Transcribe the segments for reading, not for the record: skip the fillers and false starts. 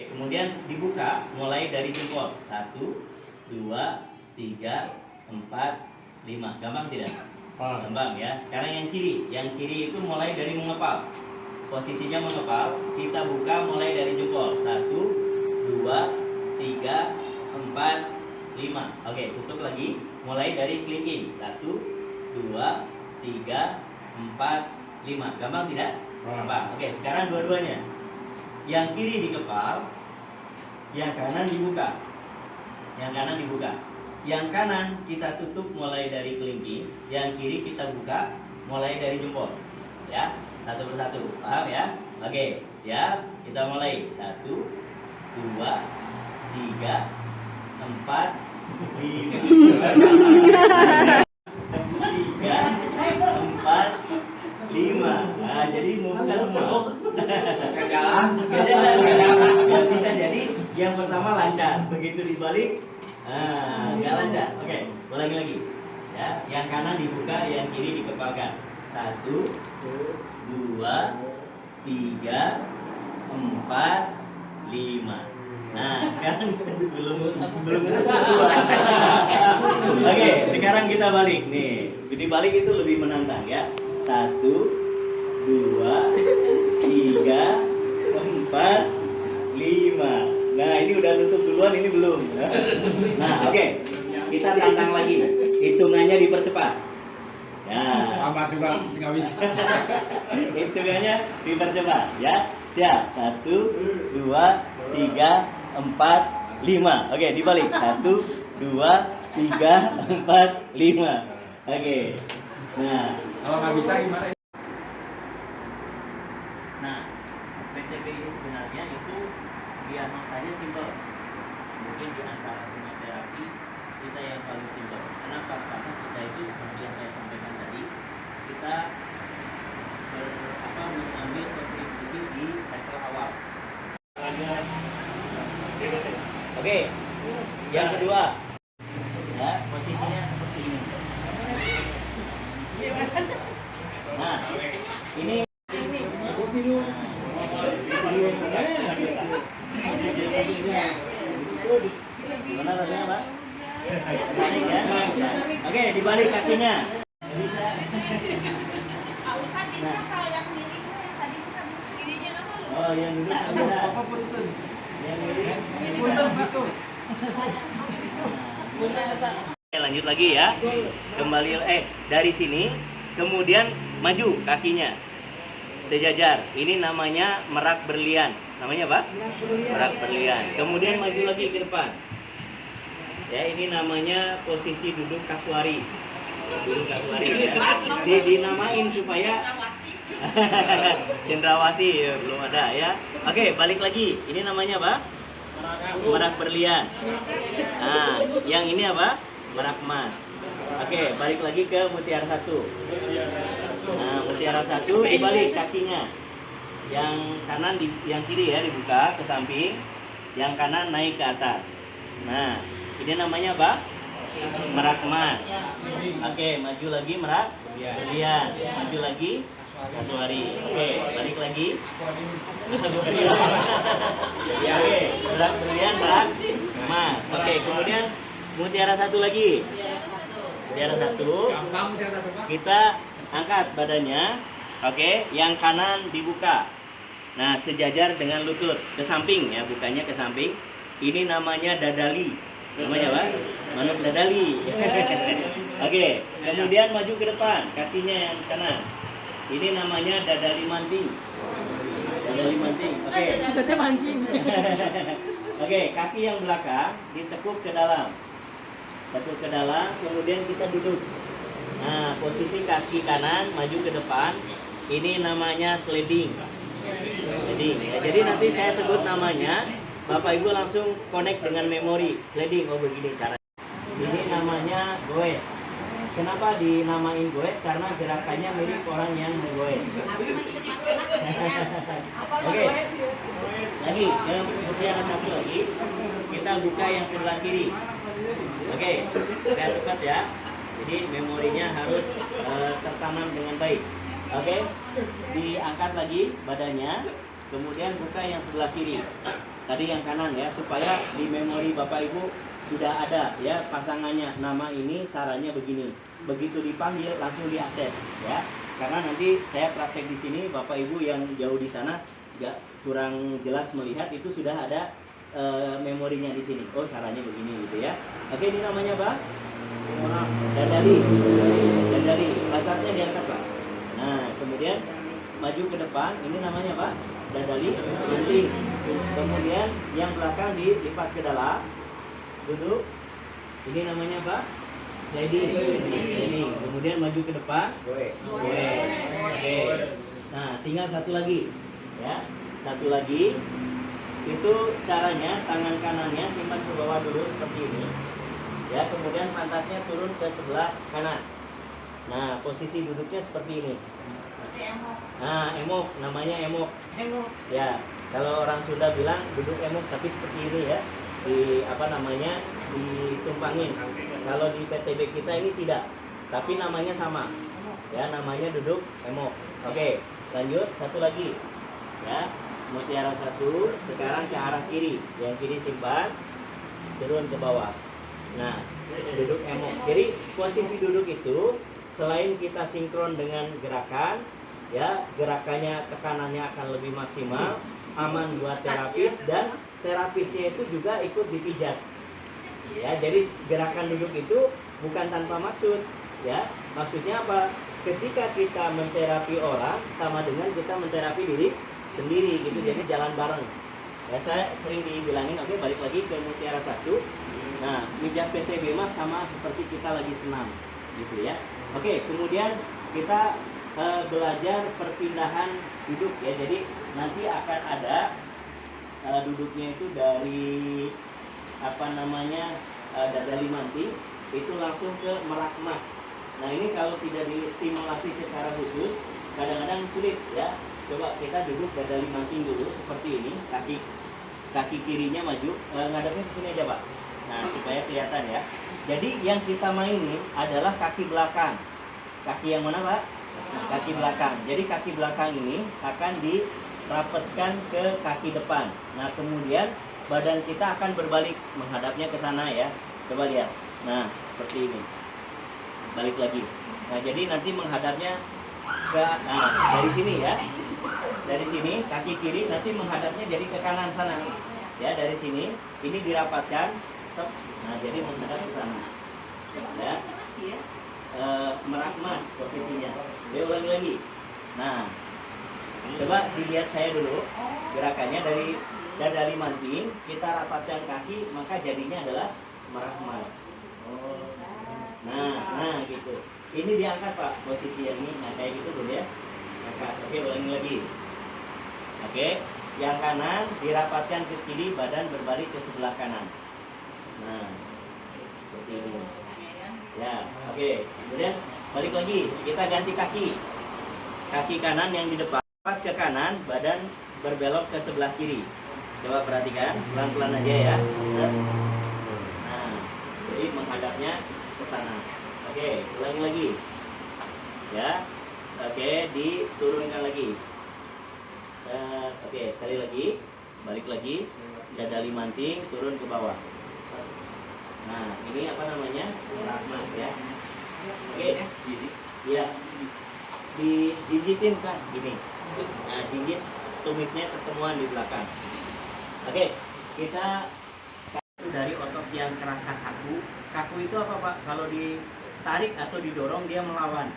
Kemudian dibuka mulai dari jempol. 1, 2, 3, 4, 5. Gampang tidak? Gampang ya. Sekarang yang kiri. Yang kiri itu mulai dari mengepal. Posisinya mengepal. Kita buka mulai dari jempol. 1, 2, 3, 4, 5. Oke, tutup lagi. Mulai dari kelingking. 1, 2, 3, 4, 5. Gampang tidak? Gampang. Oke, sekarang dua-duanya. Yang kiri dikepal, yang kanan dibuka. Yang kanan dibuka. Yang kanan kita tutup mulai dari kelingking, yang kiri kita buka mulai dari jempol. Ya, satu persatu. Paham ya? Oke, siap. Kita mulai. 1, 2, 3, 4, 5. 3, 4, 5. Nah, jadi mau buka semua. Jalan. Yang bisa jadi yang pertama lancar, begitu dibalik, nggak lancar. Oke, ulangi lagi. Ya, yang kanan dibuka, yang kiri dikepalkan. 1, 2, 3, 4, 5. Nah, sekarang belum kedua. Oke, sekarang kita balik nih. Jadi balik itu lebih menantang ya. 1, 2, 3, 4, 5. Nah, ini udah nutup duluan, ini belum. Nah, oke. Kita tantang lagi. Hitungannya dipercepat. Ya. Lama juga nggak bisa. Hitungannya dipercepat ya. Siap. 1, 2, 3, 4, 5. Oke, dibalik. 1, 2, 3, 4, 5. Oke. Nah, Kalau nggak bisa gimana? Nah, PTB ini sebenarnya itu diagnosanya simpel. Mungkin di antara semua terapi kita yang paling simpel. Kenapa? Karena kita itu seperti yang saya sampaikan tadi, kita mengambil kontribusi di level awal. Oke, yang kedua, ya posisinya seperti ini. Nah, ini gimana rasanya, Pak? Balik ya? Oke, dibalik kakinya. Pak Ustadz bisa kalau yang miring yang tadi kita bisa kirinya apa lu? Oh, yang duduk bisa. Apa punten? Yang miring. Punten gitu. Oke, lanjut lagi ya. Kembali dari sini, kemudian maju kakinya. Sejajar. Ini namanya merak berlian. Namanya apa? Merak berlian. Kemudian maju lagi ke depan. Ya, ini namanya posisi duduk kaswari. Duduk kaswari ya. Dinamain supaya cendrawasi ya, belum ada ya. Oke, balik lagi. Ini namanya apa? Merak berlian. Nah, yang ini apa? Merak emas. Oke, balik lagi ke mutiara 1. Nah, mutiara 1 dibalik kakinya. Yang kanan yang kiri ya dibuka ke samping, yang kanan naik ke atas. Nah, ini namanya apa? Merak emas. Oke, maju lagi merak berlian. Maju lagi kaswari. Oke, balik lagi. Oke, merak berlian, merak emas. Oke, kemudian mutiara 1 lagi. Mutiara 1. Kita angkat badannya. Oke, yang kanan dibuka. Nah, sejajar dengan lutut ke samping ya, bukanya ke samping. Ini namanya dadali. Namanya apa? Manuk dadali. Oke, kemudian maju ke depan, kakinya yang kanan. Ini namanya dadali manting. Dadali manting. Oke. Sukanya mancing. Oke, kaki yang belakang ditekuk ke dalam. Tekuk ke dalam, kemudian kita duduk. Nah, posisi kaki kanan maju ke depan. Ini namanya sliding. Sliding. Ya, jadi nanti saya sebut namanya, Bapak Ibu langsung connect dengan memori. Sliding, oh begini caranya. Ini namanya goes. Kenapa dinamain goes? Karena gerakannya mirip orang yang menggoes. Oke. Lagi, yang mutiara 1 lagi. Kita buka yang sebelah kiri. Oke, kita cepat ya. Jadi memorinya harus tertanam dengan baik. Oke, diangkat lagi badannya, kemudian buka yang sebelah kiri. Tadi yang kanan ya, supaya di memori Bapak Ibu sudah ada ya pasangannya, nama ini caranya begini. Begitu dipanggil langsung diakses ya. Karena nanti saya praktek di sini, Bapak Ibu yang jauh di sana nggak kurang jelas melihat, itu sudah ada memorinya di sini. Oh, caranya begini gitu ya. Oke, ini namanya Pak? Dandali. Dandali. Pantatnya diangkat Pak. Nah, kemudian maju ke depan. Ini namanya Pak? Dandali. Nanti. Kemudian yang belakang dilipat ke dalam. Duduk. Ini namanya Pak? Sliding. Ini. Kemudian maju ke depan. Oke. Nah, tinggal satu lagi. Ya, satu lagi. Itu caranya, tangan kanannya simpan ke bawah dulu seperti ini. Ya, kemudian pantatnya turun ke sebelah kanan. Nah, posisi duduknya seperti ini. Nah, emok, namanya emok. Ya, kalau orang Sunda bilang duduk emok, tapi seperti ini ya. Ditumpangin. Kalau di PTB kita ini tidak, tapi namanya sama. Ya, namanya duduk emok. Oke, lanjut satu lagi. Ya, mutiara satu, sekarang ke arah kiri. Yang kiri simpan, turun ke bawah. Nah, duduk emok. Jadi posisi duduk itu selain kita sinkron dengan gerakan, ya gerakannya, tekanannya akan lebih maksimal, aman buat terapis, dan terapisnya itu juga ikut dipijat. Ya, jadi gerakan duduk itu bukan tanpa maksud. Ya, maksudnya apa? Ketika kita menterapi orang, sama dengan kita menterapi diri sendiri gitu. Jadi jalan bareng. Ya, saya sering dibilangin, oke, balik lagi ke mutiara satu. Nah, mijat PTB mah sama seperti kita lagi senam, gitu ya. Oke, kemudian kita belajar perpindahan duduk ya. Jadi nanti akan ada duduknya itu dari dadali manting itu langsung ke merak emas. Nah, ini kalau tidak distimulasi secara khusus, kadang-kadang sulit ya. Coba kita duduk dadali manting dulu seperti ini, kaki kirinya maju, ngadepnya ke sini aja Pak. Nah, supaya kelihatan ya. Jadi yang kita mainin adalah kaki belakang. Kaki yang mana Pak? Kaki belakang. Jadi kaki belakang ini akan dirapatkan ke kaki depan. Nah, kemudian badan kita akan berbalik menghadapnya ke sana ya. Coba lihat. Nah, seperti ini. Balik lagi. Nah, jadi nanti menghadapnya dari sini ya. Dari sini kaki kiri nanti menghadapnya jadi ke kanan sana. Ya, dari sini ini dirapatkan. Nah, jadi menghadap ke sana. Ya. Merak emas posisinya. Dia ulangi lagi. Nah, coba dilihat saya dulu. Gerakannya dari dadali manting, kita rapatkan kaki, maka jadinya adalah merak emas. Nah, gitu. Ini diangkat Pak, posisi yang ini. Nah, kayak gitu dulu ya. Angkat. Oke, ulangi lagi. Oke, yang kanan dirapatkan ke kiri, badan berbalik ke sebelah kanan. Nah, seperti ini. Ya, oke. Kemudian balik lagi, kita ganti kaki. Kaki kanan yang di depan ke kanan, badan berbelok ke sebelah kiri. Coba perhatikan, pelan-pelan aja ya. Nah, jadi menghadapnya ke sana. Oke, ulangi lagi. Ya, oke, diturunkan lagi. Oke, sekali lagi, balik lagi, dadali manting, turun ke bawah. Nah, ini apa namanya? Merak emas ya. Oke, ya, dijijitin kan, gini. Nah, jinjit tumitnya ketemuan di belakang. Oke, kita dari otot yang kerasa kaku. Kaku itu apa Pak? Kalau ditarik atau didorong dia melawan.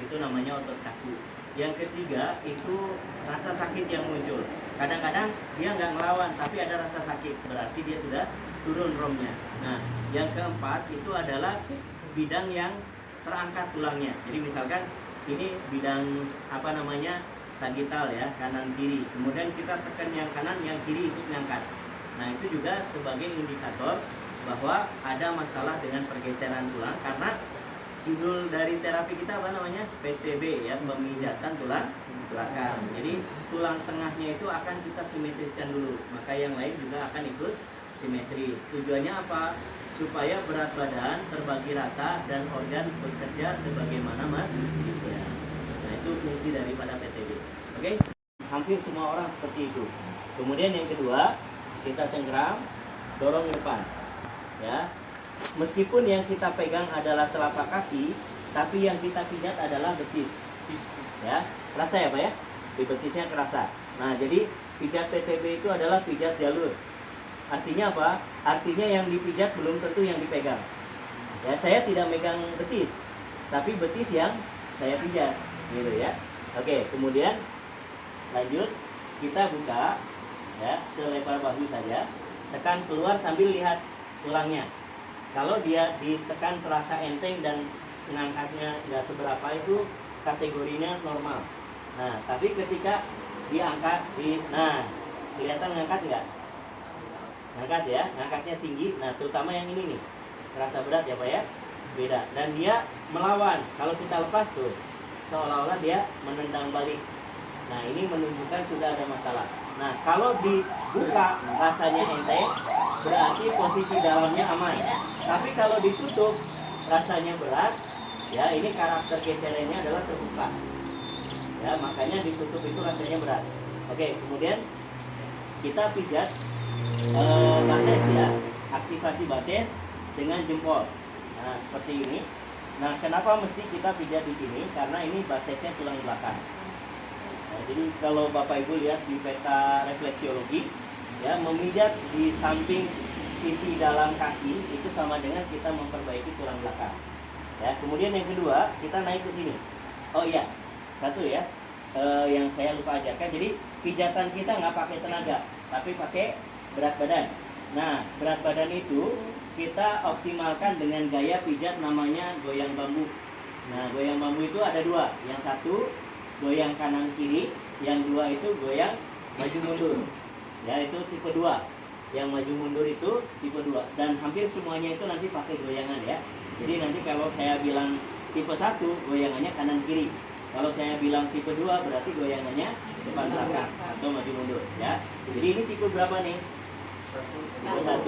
Itu namanya otot kaku. Yang ketiga itu rasa sakit yang muncul. Kadang-kadang dia nggak melawan, tapi ada rasa sakit. Berarti dia sudah turun romnya. Nah, yang keempat itu adalah bidang yang terangkat tulangnya. Jadi misalkan ini bidang sagital ya, kanan kiri. Kemudian kita tekan yang kanan, yang kiri ikut ngangkat. Nah, itu juga sebagai indikator bahwa ada masalah dengan pergeseran tulang, karena judul dari terapi kita PTB ya, pemijatan tulang belakang. Jadi tulang tengahnya itu akan kita simetriskan dulu, maka yang lain juga akan ikut simetris. Tujuannya apa? Supaya berat badan terbagi rata dan organ bekerja sebagaimana ya. Nah, itu fungsi daripada PTB. Oke? Hampir semua orang seperti itu. Kemudian yang kedua, kita cengkeram, dorong ke depan. Ya. Meskipun yang kita pegang adalah telapak kaki, tapi yang kita pijat adalah betis. Ya, kerasa ya Pak ya? Di betisnya kerasa. Nah, jadi pijat PTB itu adalah pijat jalur. Artinya apa? Artinya yang dipijat belum tentu yang dipegang. Ya, saya tidak megang betis, tapi betis yang saya pijat, gitu ya. Oke, kemudian lanjut, kita buka, ya, selebar bahu saja, tekan keluar sambil lihat tulangnya. Kalau dia ditekan terasa enteng dan ngangkatnya nggak seberapa, itu kategorinya normal. Nah, tapi ketika diangkat, nah, kelihatan ngangkat nggak? Ngangkat ya, ngangkatnya tinggi. Nah, terutama yang ini nih, terasa berat ya Pak ya, beda. Dan dia melawan. Kalau kita lepas tuh, seolah-olah dia menendang balik. Nah, ini menunjukkan sudah ada masalah. Nah, kalau dibuka rasanya enteng, berarti posisi dalamnya aman. Tapi kalau ditutup rasanya berat, ya ini karakter geserannya adalah terbuka. Ya, makanya ditutup itu rasanya berat. Oke, kemudian kita pijat bases ya, aktivasi bases dengan jempol. Nah, seperti ini. Nah, kenapa mesti kita pijat di sini? Karena ini basesnya tulang belakang. Nah, jadi kalau Bapak Ibu lihat di peta refleksiologi, ya, memijat di samping sisi dalam kaki itu sama dengan kita memperbaiki tulang belakang. Ya, kemudian yang kedua, kita naik ke sini. Oh iya, satu ya, yang saya lupa ajarkan. Jadi pijatan kita nggak pakai tenaga, tapi pakai berat badan. Nah, berat badan itu kita optimalkan dengan gaya pijat namanya goyang bambu. Nah, goyang bambu itu ada dua. Yang satu goyang kanan kiri, yang dua itu goyang maju mundur. Ya, itu tipe 2. Yang maju mundur itu tipe 2. Dan hampir semuanya itu nanti pakai goyangan ya. Jadi nanti kalau saya bilang tipe 1, goyangannya kanan kiri. Kalau saya bilang tipe 2, berarti goyangannya depan belakang atau maju mundur ya. Jadi ini tipe berapa nih? Tipe 1.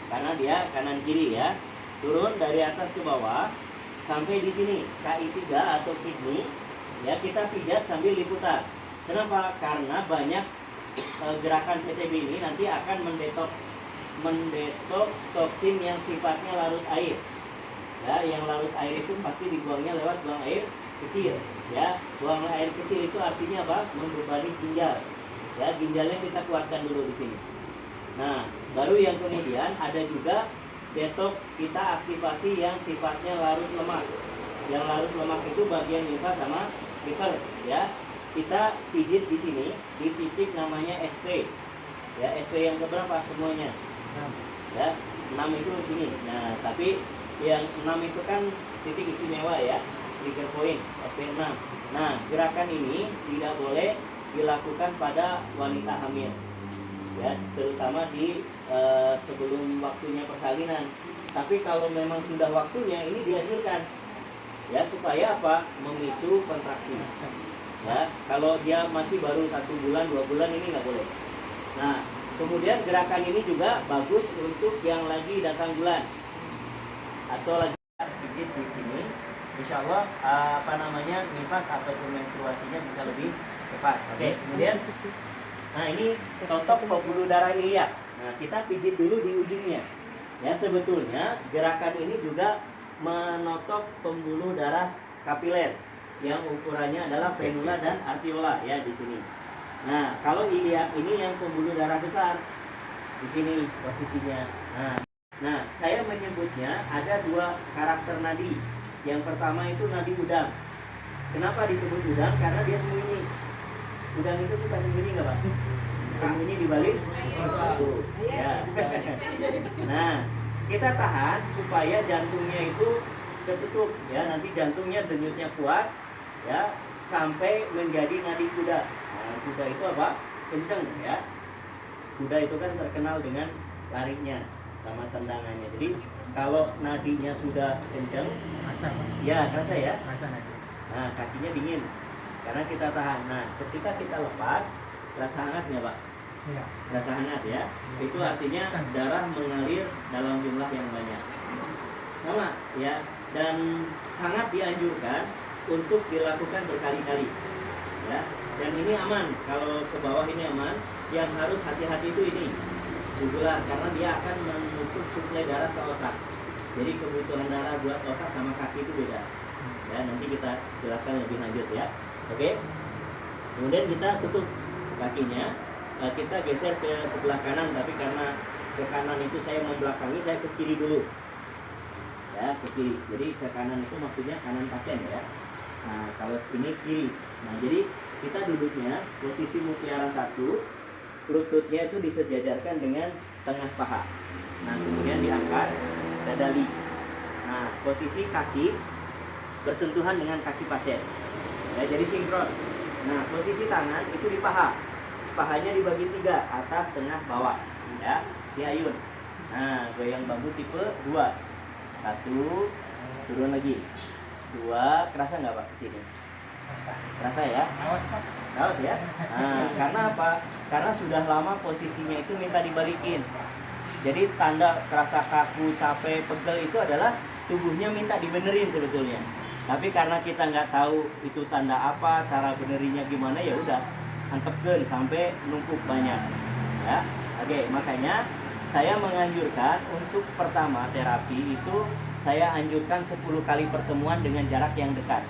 Karena dia kanan kiri ya. Turun dari atas ke bawah sampai di sini KI3 atau kidney ya, kita pijat sambil diputar. Kenapa? Karena banyak gerakan PTB ini nanti akan mendetok toksin yang sifatnya larut air. Ya, yang larut air itu pasti dibuangnya lewat buang air kecil. Ya, buang air kecil itu artinya apa? Membebani ginjal. Ya, ginjalnya kita kuatkan dulu di sini. Nah, baru yang kemudian ada juga detok kita aktivasi yang sifatnya larut lemak. Yang larut lemak itu bagian limfa sama liver. Ya, kita pijit di sini di titik namanya SP. Ya, SP yang keberapa semuanya? 6. Ya, 6 itu di sini. Nah, tapi yang 6 itu kan titik istimewa ya, trigger point SP6. Nah, gerakan ini tidak boleh dilakukan pada wanita hamil. Ya, terutama di sebelum waktunya persalinan. Tapi kalau memang sudah waktunya, ini dianjurkan. Ya, supaya apa? Memicu kontraksi. Ya, kalau dia masih baru 1 bulan, 2 bulan, ini nggak boleh. Nah, kemudian gerakan ini juga bagus untuk yang lagi datang bulan atau lagi pijit di sini. Insya Allah nifas ataupun menstruasinya bisa lebih cepat. Oke, kemudian, nah ini totok pembuluh darah iliak. Nah, kita pijit dulu di ujungnya. Ya, sebetulnya gerakan ini juga menotok pembuluh darah kapiler yang ukurannya adalah venula dan arteriola ya di sini. Nah, kalau iliak ini yang pembuluh darah besar di sini posisinya. Nah, saya menyebutnya ada 2 karakter nadi. Yang pertama itu nadi udang. Kenapa disebut udang? Karena dia sembunyi. Udang itu suka sembunyi nggak Pak? Sembunyi di balik tuh. Ya. Nah, kita tahan supaya jantungnya itu ketutup ya, nanti jantungnya denyutnya kuat ya, sampai menjadi nadi kuda. Nah, kuda itu apa? Kenceng ya. Kuda itu kan terkenal dengan larinya sama tendangannya. Jadi kalau nadinya sudah kenceng, ya kerasa ya. Nah, kakinya dingin karena kita tahan. Nah, ketika kita lepas, rasa hangatnya Pak? Iya. Rasa hangat ya. Itu artinya darah mengalir dalam jumlah yang banyak. Sama ya. Dan sangat dianjurkan untuk dilakukan berkali-kali. Ya. Dan ini aman. Kalau ke bawah ini aman. Yang harus hati-hati itu ini. Jugular karena dia akan menutup suplai darah ke otak. Jadi kebutuhan darah buat otak sama kaki itu beda. Ya, nanti kita jelaskan lebih lanjut ya. Oke. Kemudian kita tutup kakinya. Kita geser ke sebelah kanan, tapi karena ke kanan itu saya membelakangi, saya ke kiri dulu. Ya, ke kiri. Jadi ke kanan itu maksudnya kanan pasien ya. Nah, kalau ini kiri. Nah, jadi kita duduknya posisi mutiara 1, lututnya itu disejajarkan dengan tengah paha. Nah, kemudian diangkat dadali. Nah, posisi kaki bersentuhan dengan kaki pasien. Ya, jadi sinkron. Nah, posisi tangan itu di paha. Pahanya dibagi 3, atas, tengah, bawah. Ya, diayun. Nah, goyang bambu tipe 2. 1, turun lagi. 2, kerasa nggak Pak di sini? Kerasa ya? Awas ya. Nah, karena apa? Karena sudah lama posisinya itu minta dibalikin. Jadi tanda kerasa kaku, capek, pegel itu adalah tubuhnya minta dibenerin sebetulnya. Tapi karena kita nggak tahu itu tanda apa, cara benerinnya gimana, ya udah antepkeun sampai numpuk banyak. Ya. Oke, makanya saya menganjurkan untuk pertama terapi itu saya anjurkan 10 kali pertemuan dengan jarak yang dekat.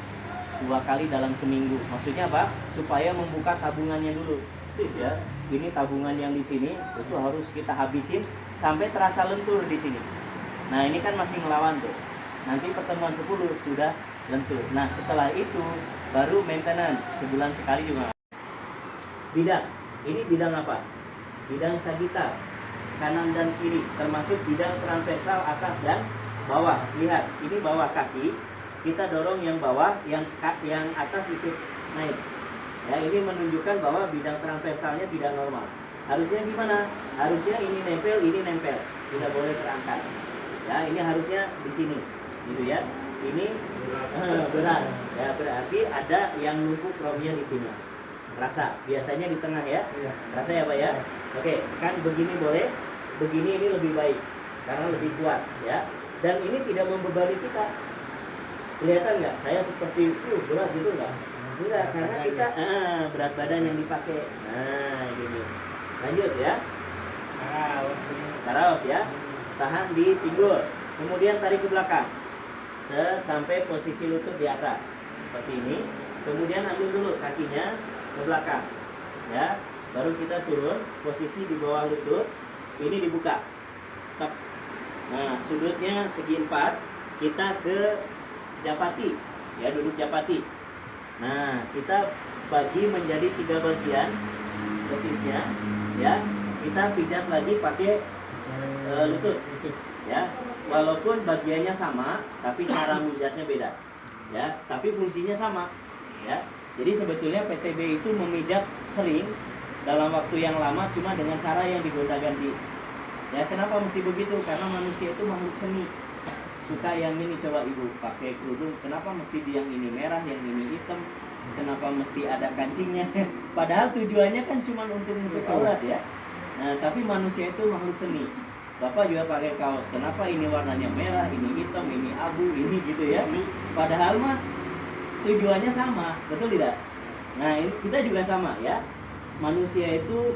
2 kali dalam seminggu. Maksudnya apa? Supaya membuka tabungannya dulu. Ya, ini tabungan yang di sini itu harus kita habisin sampai terasa lentur di sini. Nah, ini kan masih ngelawan tuh. Nanti pertemuan 10 sudah lentur. Nah, setelah itu baru maintenance sebulan sekali juga. Bidang. Ini bidang apa? Bidang sagital. Kanan dan kiri, termasuk bidang transversal atas dan bawah. Lihat, ini bawah kaki. Kita dorong yang bawah, yang atas ikut naik. Ya, ini menunjukkan bahwa bidang transversalnya tidak normal. Harusnya gimana? Harusnya ini nempel, tidak boleh terangkat. Ya, ini harusnya di sini, gitu ya. Ini berat. Ya, berarti ada yang numpuk romnya di sini. Rasa, biasanya di tengah ya. Rasa ya Pak ya. Oke, kan begini boleh, begini ini lebih baik karena lebih kuat ya. Dan ini tidak membebani kita. Kelihatan nggak? Saya seperti berat gitu nggak? Enggak, karena kita berat badan yang dipakai. Nah, gini. Lanjut ya. Taraos ya. Tahan di pinggul. Kemudian tarik ke belakang. Sampai posisi lutut di atas. Seperti ini. Kemudian ambil dulu kakinya ke belakang. Ya. Baru kita turun, posisi di bawah lutut. Ini dibuka. Tep. Nah, sudutnya segi 4. Kita ke japati. Ya, duduk japati. Nah, kita bagi menjadi 3 bagian betisnya, ya. Kita pijat lagi pakai lutut, ya. Walaupun bagiannya sama, tapi cara pijatnya beda, ya. Tapi fungsinya sama, ya. Jadi sebetulnya PTB itu memijat sering dalam waktu yang lama, cuma dengan cara yang digonta-ganti. Ya, kenapa mesti begitu? Karena manusia itu makhluk seni. Suka yang ini, coba ibu pakai kerudung, kenapa mesti yang ini merah, yang ini hitam, kenapa mesti ada kancingnya? Padahal tujuannya kan cuma untuk aurat ya. Nah, tapi manusia itu makhluk seni. Bapak juga pakai kaos, kenapa ini warnanya merah, ini hitam, ini abu, ini gitu ya. Padahal mah tujuannya sama, betul tidak? Nah, kita juga sama ya. Manusia itu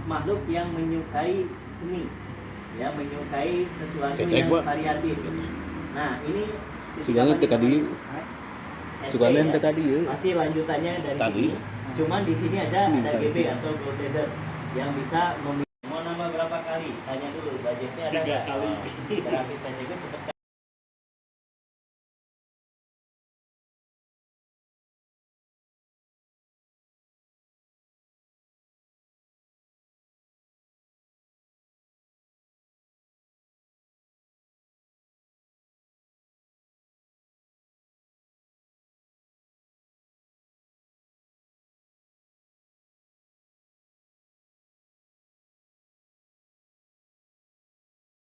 makhluk yang menyukai seni, ya, menyukai sesuatu yang variatif. Nah, ini sugana teh kadi. Sugana teh kadi ya. Masih lanjutannya dari tadi. sini. Cuman di sini ada GB atau gold leader yang bisa mau nambah berapa kali? Tanya dulu, budgetnya ada 3 kali. Terapis PCG cepet